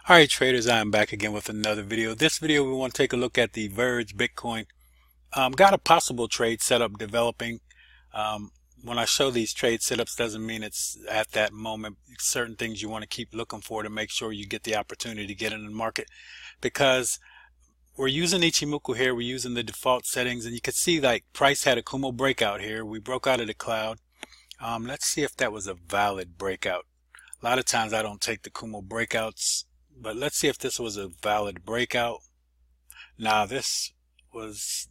Alright traders, I am back again with another video. This video we want to take a look at the Verge Bitcoin. Got a possible trade setup developing. When I show these trade setups doesn't mean it's at that moment. Certain things you want to keep looking for to make sure you get the opportunity to get in the market, because we're using Ichimoku here. We're using the default settings, and you can see like price had a Kumo breakout here. We broke out of the cloud. Let's see if that was a valid breakout. A lot of times I don't take the Kumo breakouts, but let's see if this was a valid breakout. Now this was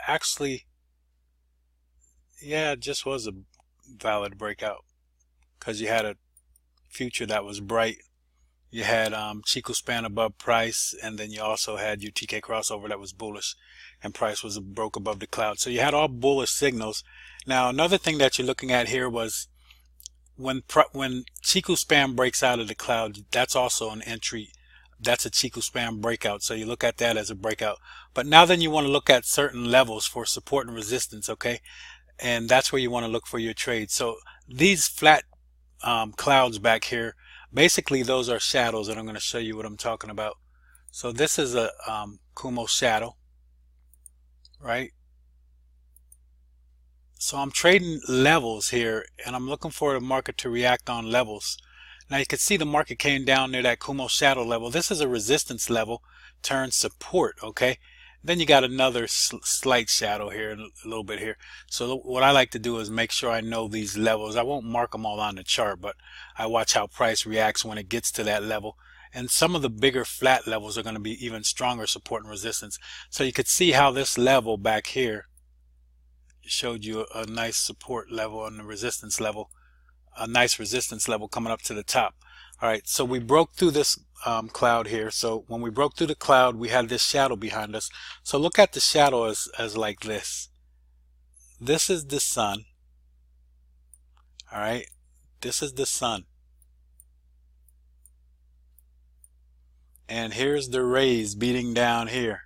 actually, yeah, it just was a valid breakout, because you had a future that was bright. You had Chico span above price, and then you also had your TK crossover that was bullish, and price was broke above the cloud. So you had all bullish signals. Now another thing that you're looking at here was when Chico span breaks out of the cloud, that's also an entry. That's a Chico span breakout, so you look at that as a breakout. But now then you want to look at certain levels for support and resistance, okay? And that's where you want to look for your trade. So these flat clouds back here, basically those are shadows, and I'm going to show you what I'm talking about. So this is a Kumo Shadow, right? So I'm trading levels here, and I'm looking for the market to react on levels. Now you can see the market came down near that Kumo Shadow level. This is a resistance level turned support, okay? Then you got another slight shadow here, a little bit here. So what I like to do is make sure I know these levels. I won't mark them all on the chart, but I watch how price reacts when it gets to that level. And some of the bigger flat levels are going to be even stronger support and resistance. So you could see how this level back here showed you a nice support level and the resistance level, a nice resistance level coming up to the top. All right, so we broke through this cloud here. So when we broke through the cloud, we had this shadow behind us. So look at the shadow as like this. This is the sun. All right, this is the sun. And here's the rays beating down here.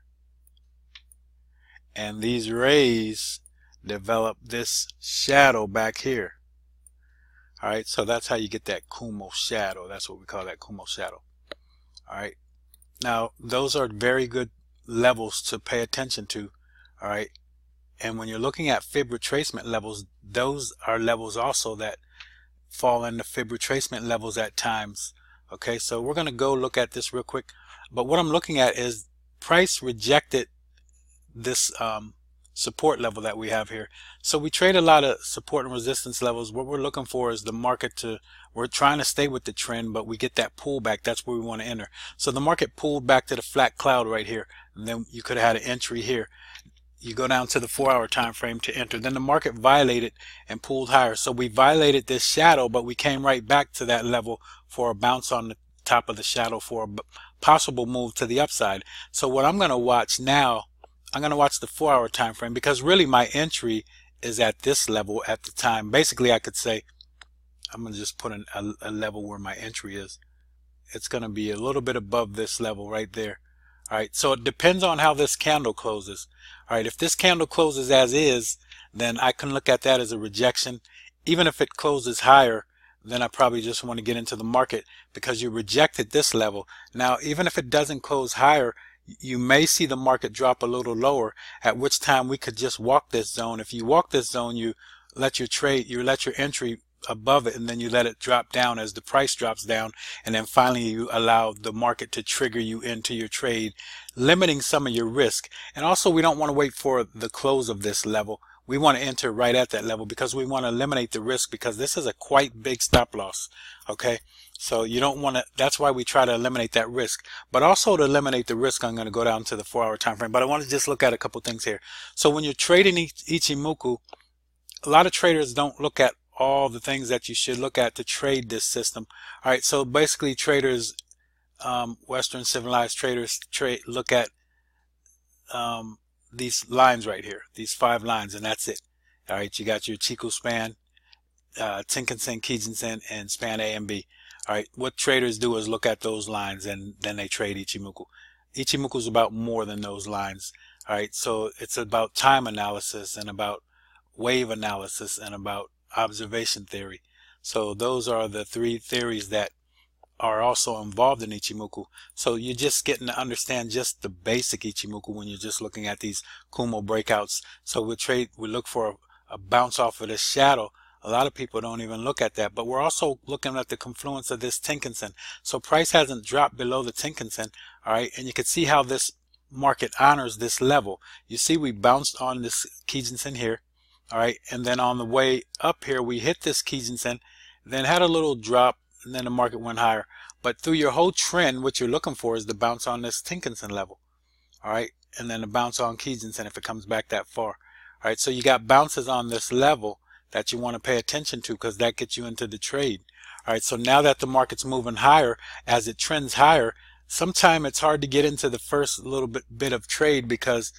And these rays develop this shadow back here. All right, so that's how you get that Kumo Shadow. That's what we call that, Kumo Shadow. All right, now those are very good levels to pay attention to. All right, and when you're looking at fib retracement levels, those are levels also that fall into fib retracement levels at times. Okay, so we're going to go look at this real quick. But what I'm looking at is price rejected this support level that we have here. So we trade a lot of support and resistance levels. What we're looking for is the market to, we're trying to stay with the trend, but we get that pullback. That's where we want to enter. So the market pulled back to the flat cloud right here, and then you could have had an entry here. You go down to the 4-hour time frame to enter. Then the market violated and pulled higher. So we violated this shadow, but we came right back to that level for a bounce on the top of the shadow for a possible move to the upside. So what I'm going to watch now, I'm going to watch the 4-hour time frame, because really my entry is at this level at the time. Basically, I could say, I'm going to just put a level where my entry is. It's going to be a little bit above this level right there. All right, so it depends on how this candle closes. All right, if this candle closes as is, then I can look at that as a rejection. Even if it closes higher, then I probably just want to get into the market, because you rejected this level. Now, even if it doesn't close higher, you may see the market drop a little lower, at which time we could just walk this zone. If you walk this zone, you let your entry above it, and then you let it drop down as the price drops down, and then finally you allow the market to trigger you into your trade, limiting some of your risk. And also, we don't want to wait for the close of this level. We want to enter right at that level, because we want to eliminate the risk, because this is a quite big stop loss. Okay, so you don't want to, that's why we try to eliminate that risk. But also to eliminate the risk, I'm going to go down to the 4-hour time frame. But I want to just look at a couple things here. So when you're trading Ichimoku, a lot of traders don't look at all the things that you should look at to trade this system. All right, so basically traders, Western civilized traders look at these lines right here, these 5 lines, and that's it. All right, you got your Chico span, Tenkan-sen, Kijun-sen, and span A and B. All right, what traders do is look at those lines, and then they trade Ichimoku. Ichimoku is about more than those lines. All right, so it's about time analysis, and about wave analysis, and about observation theory. So those are the 3 theories that are also involved in Ichimoku. So you're just getting to understand just the basic Ichimoku when you're just looking at these Kumo breakouts. So we look for a bounce off of this shadow. A lot of people don't even look at that, but we're also looking at the confluence of this Tenkan-sen. So price hasn't dropped below the Tenkan-sen, all right, and you can see how this market honors this level. You see we bounced on this Kijun-sen here, all right, and then on the way up here we hit this Kijun-sen, then had a little drop, and then the market went higher. But through your whole trend, what you're looking for is the bounce on this Tenkan-sen level, all right, and then the bounce on Kijun-sen if it comes back that far. All right, so you got bounces on this level that you want to pay attention to because that gets you into the trade. All right, so now that the market's moving higher, as it trends higher, sometimes it's hard to get into the first little bit of trade because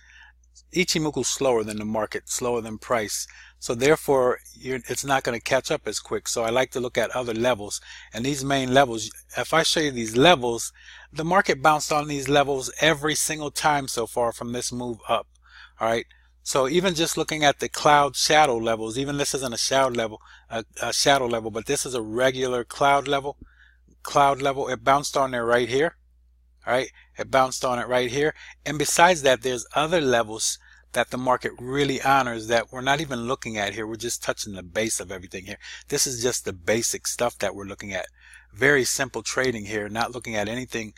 Ichimoku's slower than the market, slower than price. So therefore, it's not going to catch up as quick. So I like to look at other levels. And these main levels, if I show you these levels, the market bounced on these levels every single time so far from this move up. All right. So even just looking at the cloud shadow levels, even this isn't a shadow level, but this is a regular cloud level. It bounced on there right here. All right, it bounced on it right here. And besides that, there's other levels that the market really honors that we're not even looking at here. We're just touching the base of everything here. This is just the basic stuff that we're looking at. Very simple trading here, not looking at anything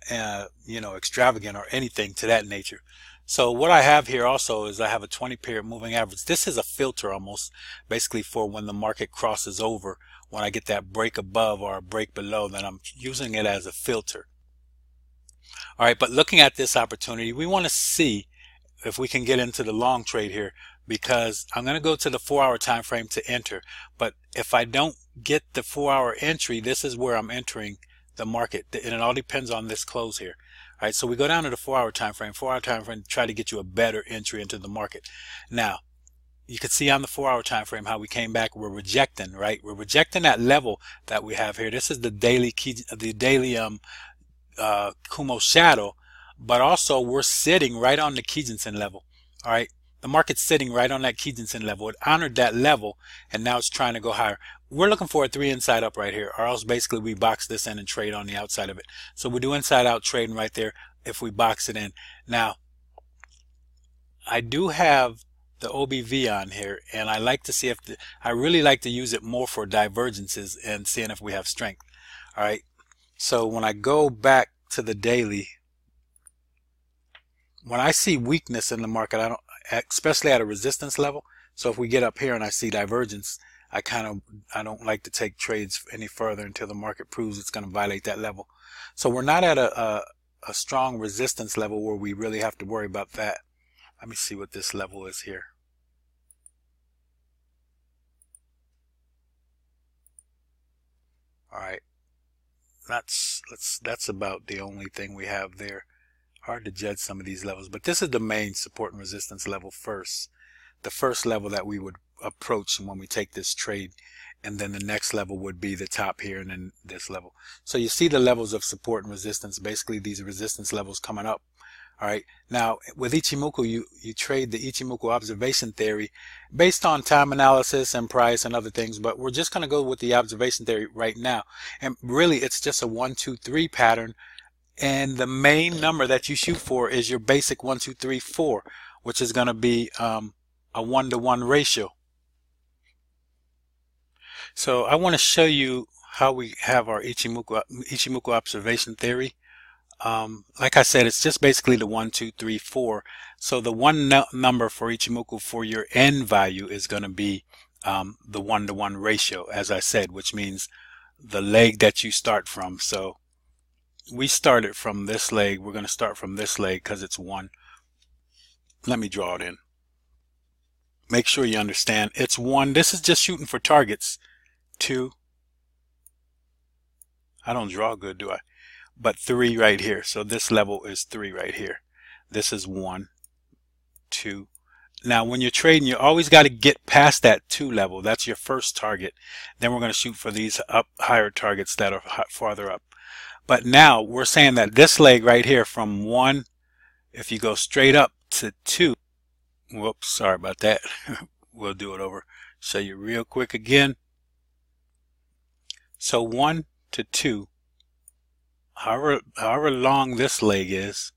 extravagant or anything to that nature. So what I have here also is I have a 20-period moving average. This is a filter almost, basically for when the market crosses over. When I get that break above or a break below, then I'm using it as a filter. All right, but looking at this opportunity, we want to see if we can get into the long trade here, because I'm going to go to the 4-hour time frame to enter. But if I don't get the 4-hour entry, this is where I'm entering the market, and it all depends on this close here. All right, so we go down to the 4-hour time frame. 4-hour time frame to try to get you a better entry into the market. Now, you can see on the 4-hour time frame how we came back. We're rejecting, right? We're rejecting that level that we have here. This is the daily Kumo Shadow, but also we're sitting right on the Kijun-sen level. All right, the market's sitting right on that Kijun-sen level. It honored that level, and now it's trying to go higher. We're looking for a 3 inside up right here, or else basically we box this in and trade on the outside of it. So we do inside out trading right there if we box it in. Now, I do have the OBV on here, and I like to see if I really like to use it more for divergences and seeing if we have strength. All right. So when I go back to the daily, when I see weakness in the market, especially at a resistance level. So if we get up here and I see divergence, I don't like to take trades any further until the market proves it's going to violate that level. So we're not at a strong resistance level where we really have to worry about that. Let me see what this level is here. All right. That's about the only thing we have there. Hard to judge some of these levels, but this is the main support and resistance level first. The first level that we would approach when we take this trade, and then the next level would be the top here, and then this level. So you see the levels of support and resistance, basically these resistance levels coming up. All right, now with Ichimoku, you trade the Ichimoku observation theory based on time analysis and price and other things, but we're just going to go with the observation theory right now. And really it's just a 1, 2, 3 pattern, and the main number that you shoot for is your basic 1, 2, 3, 4, which is going to be a 1-to-1 ratio. So I want to show you how we have our Ichimoku observation theory. Like I said, it's just basically the 1, 2, 3, 4. So the one number for Ichimoku for your end value is going to be the 1-to-1 ratio, as I said, which means the leg that you start from. So we started from this leg. We're going to start from this leg because it's 1. Let me draw it in. Make sure you understand. It's 1. This is just shooting for targets. 2. I don't draw good, do I? But 3 right here. So this level is 3 right here. This is 1, 2. Now when you're trading, you always got to get past that 2 level. That's your first target. Then we're going to shoot for these higher targets that are farther up. But now we're saying that this leg right here from 1, if you go straight up to 2, whoops, sorry about that. We'll do it over. Show you real quick again. So 1 to 2. however long this leg is,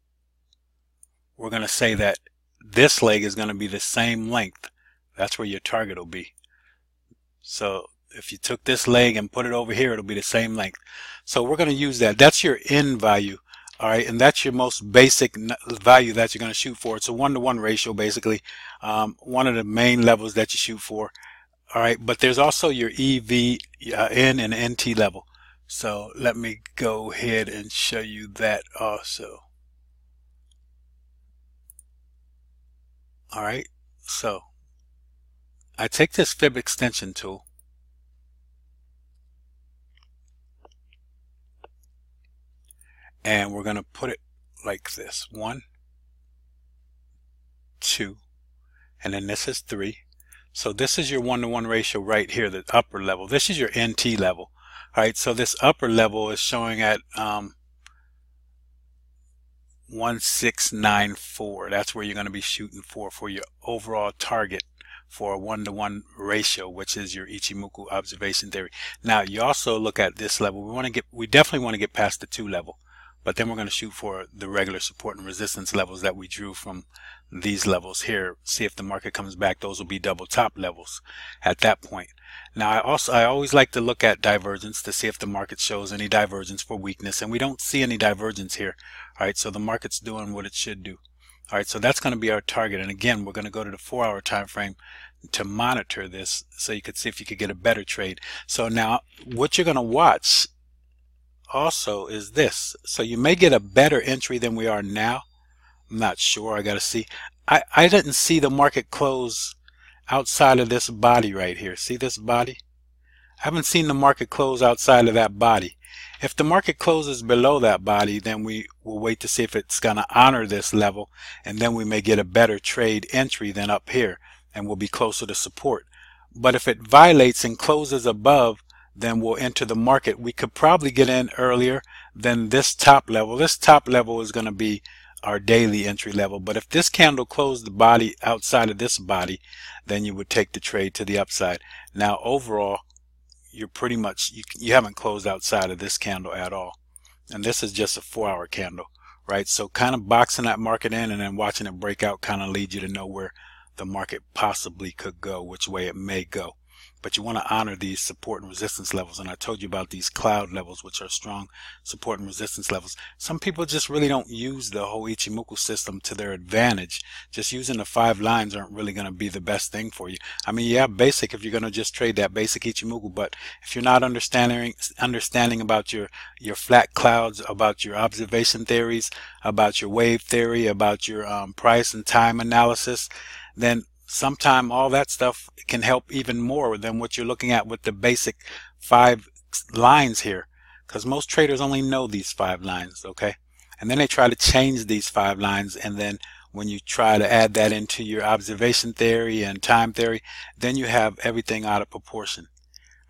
we're going to say that this leg is going to be the same length. That's where your target will be. So if you took this leg and put it over here, it'll be the same length. So we're going to use that. That's your N value. All right, and that's your most basic value that you're going to shoot for. It's a 1-to-1 ratio, basically. One of the main levels that you shoot for. All right, but there's also your EV, N and NT level. So let me go ahead and show you that also. All right, so I take this fib extension tool, and we're going to put it like this: 1, 2, and then this is 3. So this is your 1-to-1 ratio right here, the upper level. This is your NT level. All right, so this upper level is showing at 1694. That's where you're going to be shooting for your overall target for a 1-to-1 ratio, which is your Ichimoku observation theory. Now you also look at this level. We definitely want to get past the 2 level, but then we're going to shoot for the regular support and resistance levels that we drew from these levels here. See if the market comes back. Those will be double top levels at that point. Now I always like to look at divergence to see if the market shows any divergence for weakness, and we don't see any divergence here. All right, so the market's doing what it should do. All right, so that's going to be our target, and again we're going to go to the 4-hour time frame to monitor this so you could see if you could get a better trade. So now what you're going to watch also is this. So you may get a better entry than we are now. I'm not sure. I got to see. I didn't see the market close outside of this body right here. See this body? I haven't seen the market close outside of that body. If the market closes below that body, then we will wait to see if it's going to honor this level, and then we may get a better trade entry than up here, and we'll be closer to support. But if it violates and closes above, then we'll enter the market. We could probably get in earlier than this top level. This top level is going to be our daily entry level, but if this candle closed the body outside of this body, then you would take the trade to the upside. Now overall, you're pretty much, you haven't closed outside of this candle at all, and this is just a 4-hour candle, right? So kind of boxing that market in and then watching it break out kind of leads you to know where the market possibly could go, which way it may go. But you want to honor these support and resistance levels, and I told you about these cloud levels, which are strong support and resistance levels. Some people just really don't use the whole Ichimoku system to their advantage. Just using the 5 lines aren't really going to be the best thing for you. I mean, yeah, basic if you're going to just trade that basic Ichimoku, but if you're not understanding about your flat clouds, about your observation theories, about your wave theory, about your price and time analysis, then sometime all that stuff can help even more than what you're looking at with the basic 5 lines here, because most traders only know these 5 lines, okay? And then they try to change these 5 lines, and then when you try to add that into your observation theory and time theory, then you have everything out of proportion,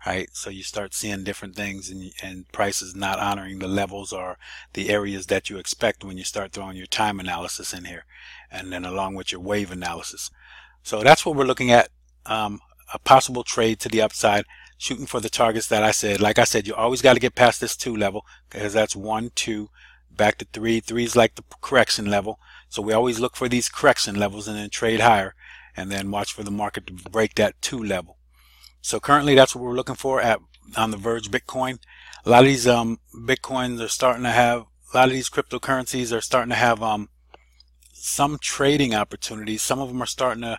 right? So you start seeing different things, and prices not honoring the levels or the areas that you expect when you start throwing your time analysis in here, and then along with your wave analysis. So that's what we're looking at, a possible trade to the upside, shooting for the targets that I said. Like I said, you always got to get past this 2 level, because that's 1, 2, back to 3. 3 is like the correction level. So we always look for these correction levels and then trade higher, and then watch for the market to break that 2 level. So currently that's what we're looking for on the Verge Bitcoin. A lot of these Bitcoins are starting to have, a lot of these cryptocurrencies are starting to have some trading opportunities. Some of them are starting to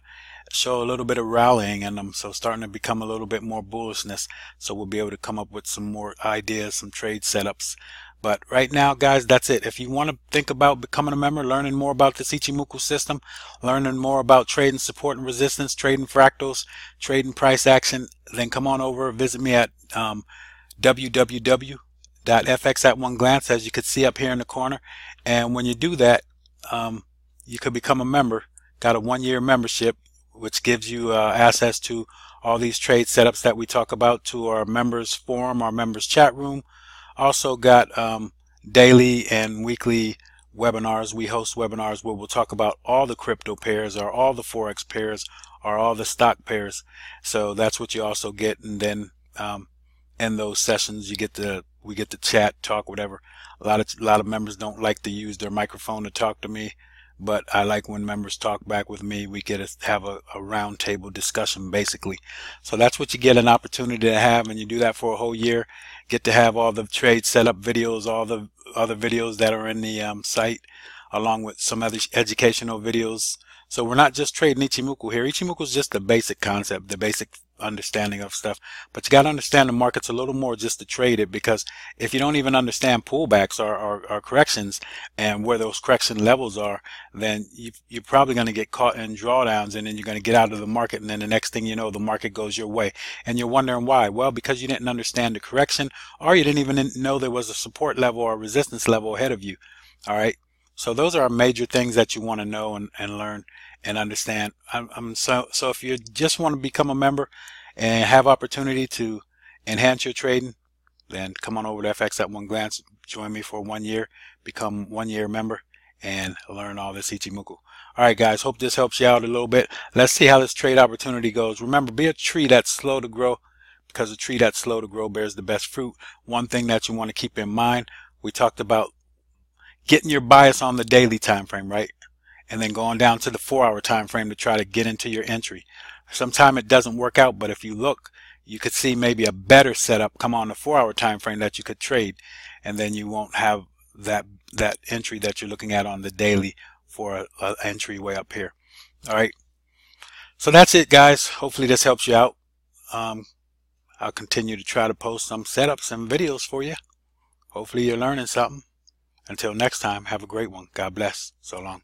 show a little bit of rallying in them, so starting to become a little bit more bullishness. So we'll be able to come up with some more ideas, some trade setups. But right now, guys, that's it. If you want to think about becoming a member, learning more about this Ichimoku system, learning more about trading support and resistance, trading fractals, trading price action, then come on over, visit me at www.fx@1glance, as you could see up here in the corner. And when you do that, you could become a member. Got a 1-year membership, which gives you access to all these trade setups that we talk about, to our members forum, our members chat room. Also got daily and weekly webinars. We host webinars where we'll talk about all the crypto pairs, or all the forex pairs, or all the stock pairs. So that's what you also get. And then in those sessions you get to we get to chat, talk, whatever. A lot of members don't like to use their microphone to talk to me, but I like when members talk back with me. We get to have a round table discussion, basically. So that's what you get an opportunity to have, and you do that for a whole year. Get to have all the trade setup videos, all the other videos that are in the site, along with some other educational videos. So we're not just trading Ichimoku here. Ichimoku is just the basic concept, the basic understanding of stuff. But you got to understand the markets a little more just to trade it, because if you don't even understand pullbacks or corrections and where those correction levels are, then you're probably going to get caught in drawdowns, and then you're going to get out of the market, and then the next thing you know, the market goes your way. And you're wondering why. Well, because you didn't understand the correction, or you didn't even know there was a support level or a resistance level ahead of you. All right. So those are major things that you want to know and learn and understand. So if you just want to become a member and have opportunity to enhance your trading, then come on over to FX at One Glance. Join me for 1 year. Become 1 year member and learn all this Ichimoku. All right, guys. Hope this helps you out a little bit. Let's see how this trade opportunity goes. Remember, be a tree that's slow to grow, because a tree that's slow to grow bears the best fruit. One thing that you want to keep in mind, we talked about getting your bias on the daily time frame, right? And then going down to the 4-hour time frame to try to get into your entry. Sometimes it doesn't work out, but if you look, you could see maybe a better setup come on the 4-hour time frame that you could trade, and then you won't have that entry that you're looking at on the daily for a entry way up here. All right. So that's it, guys. Hopefully this helps you out. I'll continue to try to post some setups and videos for you. Hopefully you're learning something. Until next time, have a great one. God bless. So long.